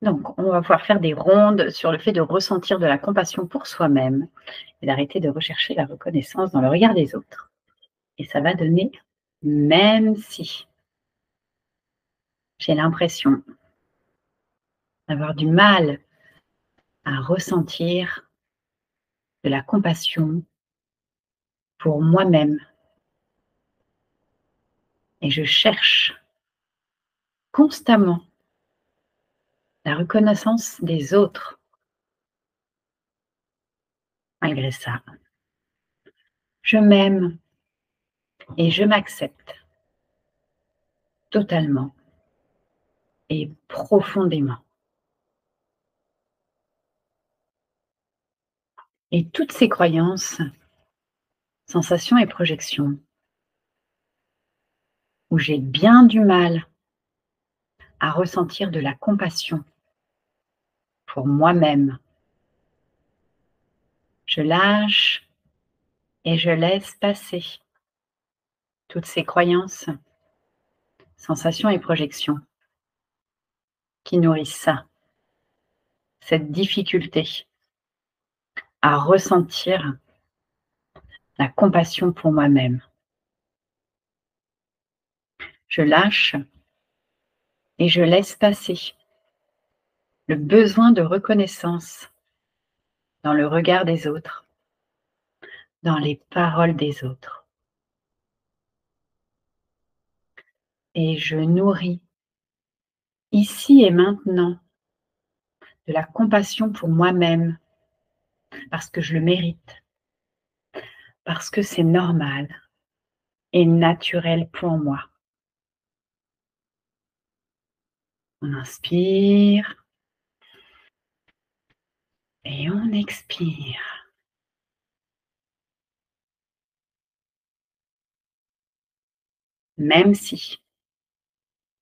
Donc, on va pouvoir faire des rondes sur le fait de ressentir de la compassion pour soi-même et d'arrêter de rechercher la reconnaissance dans le regard des autres. Et ça va donner même si j'ai l'impression d'avoir du mal à ressentir de la compassion pour moi-même et je cherche constamment la reconnaissance des autres. Malgré ça, je m'aime et je m'accepte totalement et profondément. Et toutes ces croyances, sensations et projections où j'ai bien du mal à ressentir de la compassion pour moi-même, je lâche et je laisse passer toutes ces croyances, sensations et projections qui nourrissent ça, cette difficulté à ressentir la compassion pour moi-même. Je lâche et je laisse passer le besoin de reconnaissance dans le regard des autres, dans les paroles des autres. Et je nourris ici et maintenant de la compassion pour moi-même parce que je le mérite, parce que c'est normal et naturel pour moi. On inspire et on expire. Même si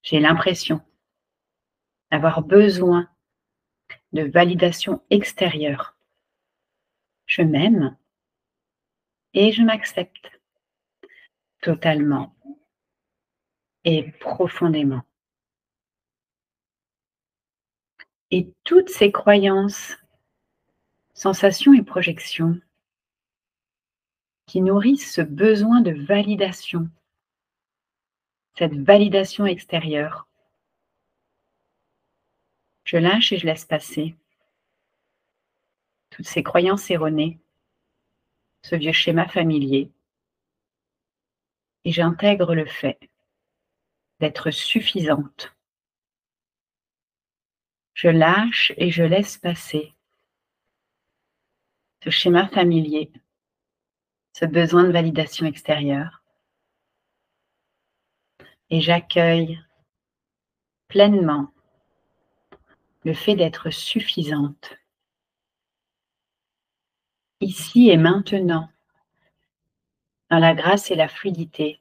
j'ai l'impression d'avoir besoin de validation extérieure, je m'aime et je m'accepte totalement et profondément. Et toutes ces croyances, sensations et projections qui nourrissent ce besoin de validation, cette validation extérieure, je lâche et je laisse passer toutes ces croyances erronées, ce vieux schéma familier, et j'intègre le fait d'être suffisante. Je lâche et je laisse passer ce schéma familier, ce besoin de validation extérieure, et j'accueille pleinement le fait d'être suffisante, ici et maintenant, dans la grâce et la fluidité,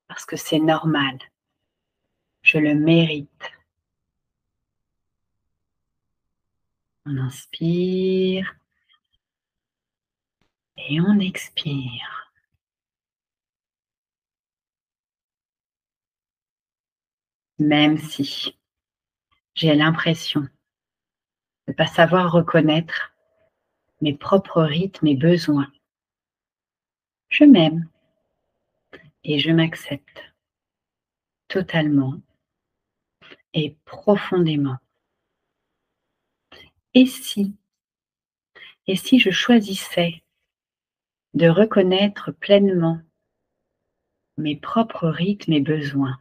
parce que c'est normal, je le mérite. On inspire et on expire. Même si j'ai l'impression de ne pas savoir reconnaître mes propres rythmes et besoins, je m'aime et je m'accepte totalement et profondément. Et si, et si je choisissais de reconnaître pleinement mes propres rythmes et besoins?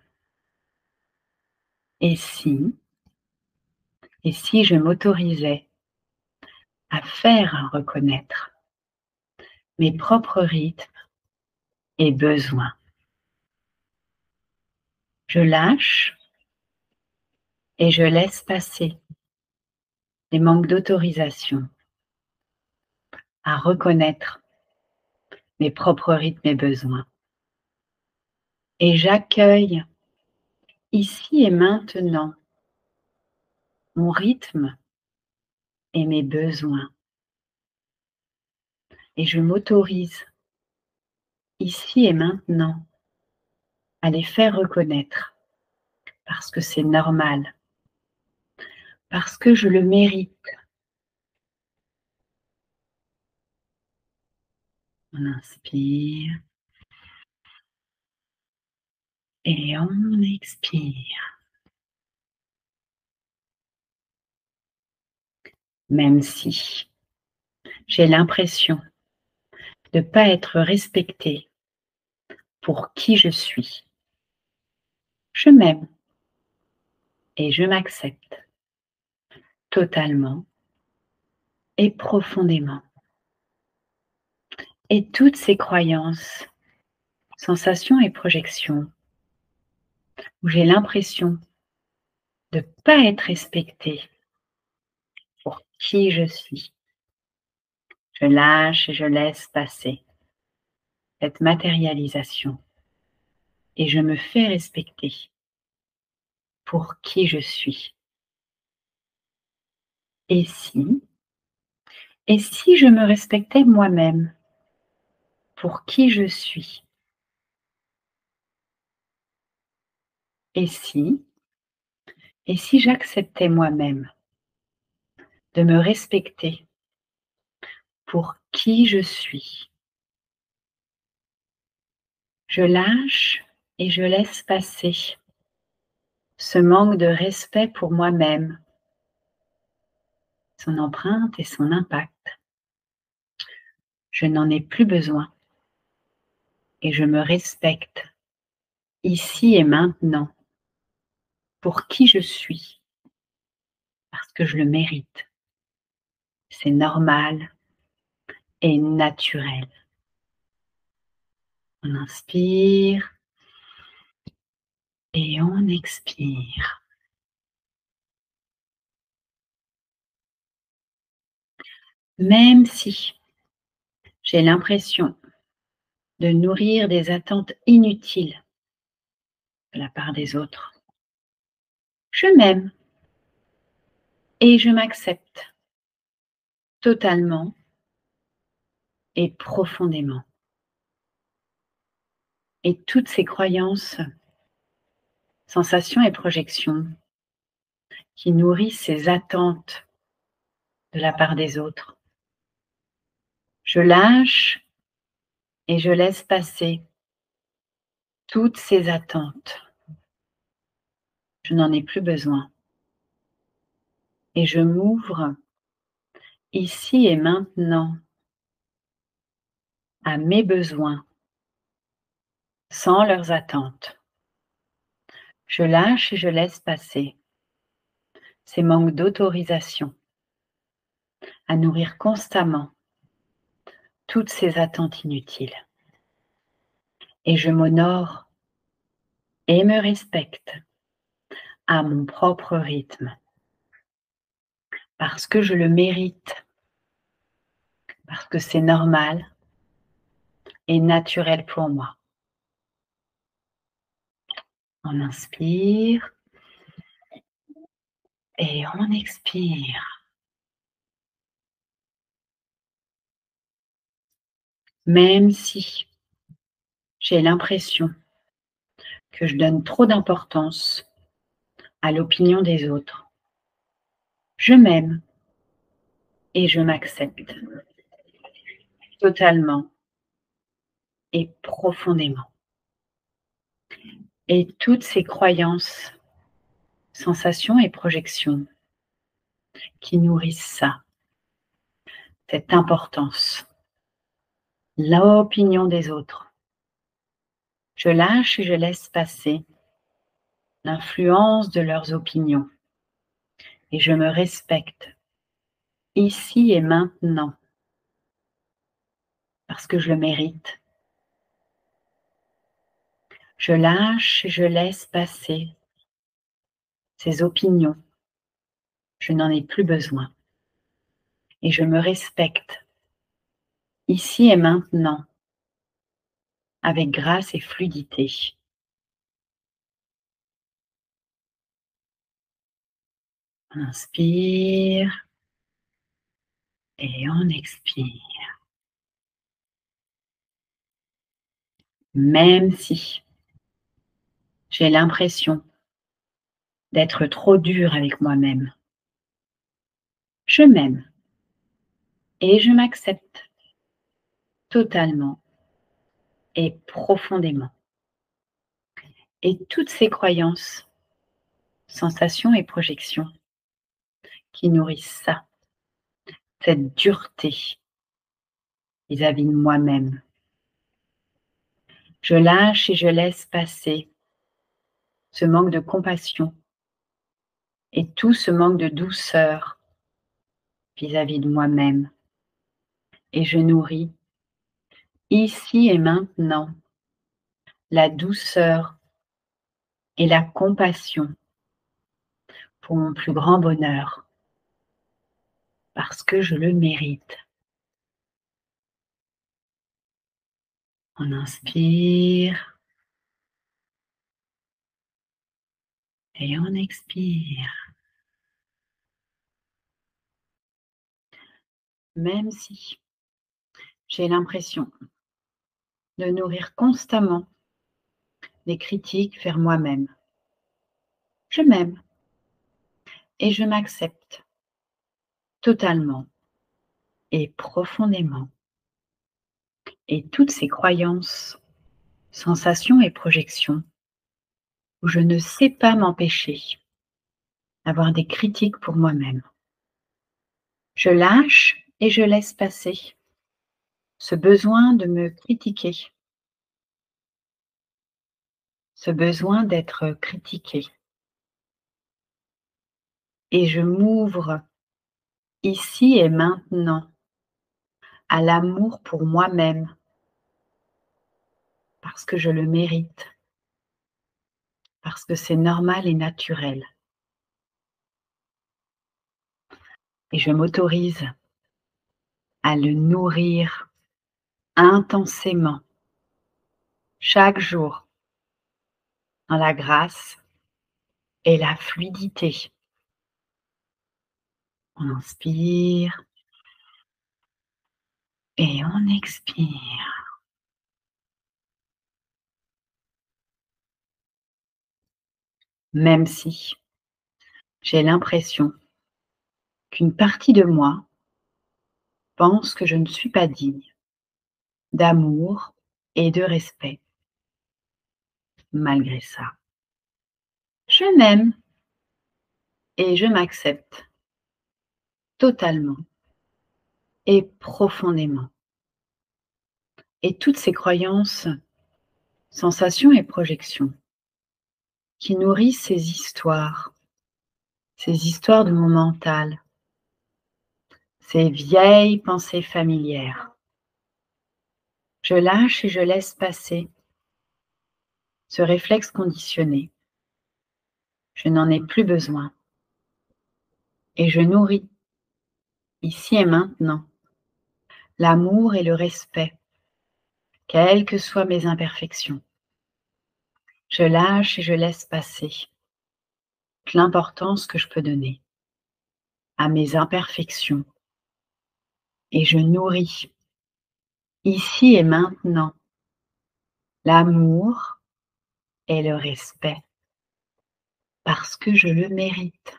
Et si je m'autorisais à faire reconnaître mes propres rythmes et besoins? Je lâche et je laisse passer les manques d'autorisation à reconnaître mes propres rythmes et besoins. Et j'accueille ici et maintenant mon rythme et mes besoins. Et je m'autorise ici et maintenant à les faire reconnaître parce que c'est normal, parce que je le mérite. On inspire et on expire. Même si j'ai l'impression de ne pas être respectée pour qui je suis, je m'aime et je m'accepte totalement et profondément. Et toutes ces croyances, sensations et projections où j'ai l'impression de ne pas être respectée pour qui je suis, je lâche et je laisse passer cette matérialisation et je me fais respecter pour qui je suis. Et si, et si je me respectais moi-même pour qui je suis? Et si j'acceptais moi-même de me respecter pour qui je suis? Je lâche et je laisse passer ce manque de respect pour moi-même, son empreinte et son impact. Je n'en ai plus besoin et je me respecte ici et maintenant pour qui je suis, parce que je le mérite. C'est normal et naturel. On inspire et on expire. Même si j'ai l'impression de nourrir des attentes inutiles de la part des autres, je m'aime et je m'accepte totalement et profondément. Et toutes ces croyances, sensations et projections qui nourrissent ces attentes de la part des autres, je lâche et je laisse passer toutes ces attentes. Je n'en ai plus besoin. Et je m'ouvre ici et maintenant à mes besoins sans leurs attentes. Je lâche et je laisse passer ces manques d'autorisation à nourrir constamment toutes ces attentes inutiles. Et je m'honore et me respecte à mon propre rythme parce que je le mérite, parce que c'est normal et naturel pour moi. On inspire et on expire. Même si j'ai l'impression que je donne trop d'importance à l'opinion des autres, je m'aime et je m'accepte totalement et profondément. Et toutes ces croyances, sensations et projections qui nourrissent ça, cette importance, l'opinion des autres, je lâche et je laisse passer l'influence de leurs opinions et je me respecte ici et maintenant parce que je le mérite. Je lâche et je laisse passer ces opinions. Je n'en ai plus besoin et je me respecte ici et maintenant avec grâce et fluidité. On inspire et on expire. Même si j'ai l'impression d'être trop dure avec moi-même, Je m'aime et je m'accepte totalement et profondément. Et toutes ces croyances, sensations et projections qui nourrissent ça, cette dureté vis-à-vis de moi-même. Je lâche et je laisse passer ce manque de compassion et tout ce manque de douceur vis-à-vis de moi-même. Et je nourris ici et maintenant la douceur et la compassion pour mon plus grand bonheur, parce que je le mérite. On inspire et on expire. Même si j'ai l'impression de nourrir constamment des critiques vers moi-même, je m'aime et je m'accepte totalement et profondément. Et toutes ces croyances, sensations et projections où je ne sais pas m'empêcher d'avoir des critiques pour moi-même. Je lâche et je laisse passer ce besoin de me critiquer, ce besoin d'être critiqué. Et je m'ouvre ici et maintenant à l'amour pour moi-même parce que je le mérite, parce que c'est normal et naturel. Et je m'autorise à le nourrir intensément chaque jour dans la grâce et la fluidité. On inspire et on expire. Même si j'ai l'impression qu'une partie de moi pense que je ne suis pas digne d'amour et de respect. Malgré ça, je m'aime et je m'accepte totalement et profondément. Et toutes ces croyances, sensations et projections qui nourrissent ces histoires de mon mental, ces vieilles pensées familières. Je lâche et je laisse passer ce réflexe conditionné. Je n'en ai plus besoin. Et je nourris, ici et maintenant, l'amour et le respect, quelles que soient mes imperfections. Je lâche et je laisse passer l'importance que je peux donner à mes imperfections. Et je nourris, ici et maintenant, l'amour et le respect, parce que je le mérite.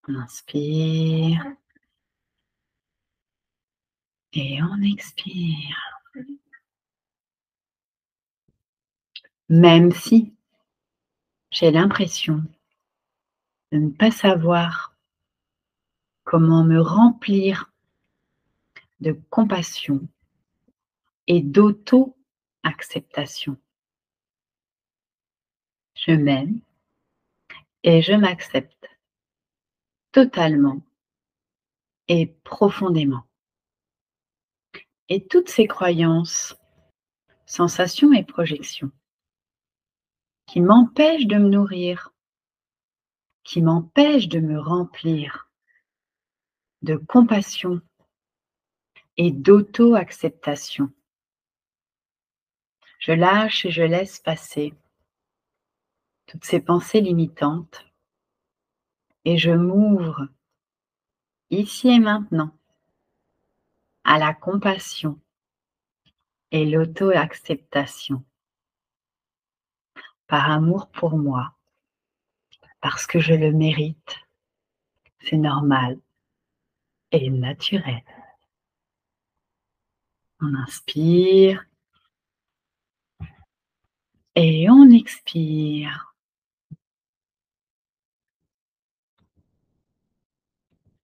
On inspire et on expire. Même si j'ai l'impression de ne pas savoir comment me remplir de compassion et d'auto-acceptation. Je m'aime et je m'accepte totalement et profondément. Et toutes ces croyances, sensations et projections qui m'empêchent de me nourrir, qui m'empêchent de me remplir de compassion et d'auto-acceptation. Je lâche et je laisse passer toutes ces pensées limitantes et je m'ouvre ici et maintenant à la compassion et l'auto-acceptation par amour pour moi parce que je le mérite. C'est normal et naturel. On inspire et on expire.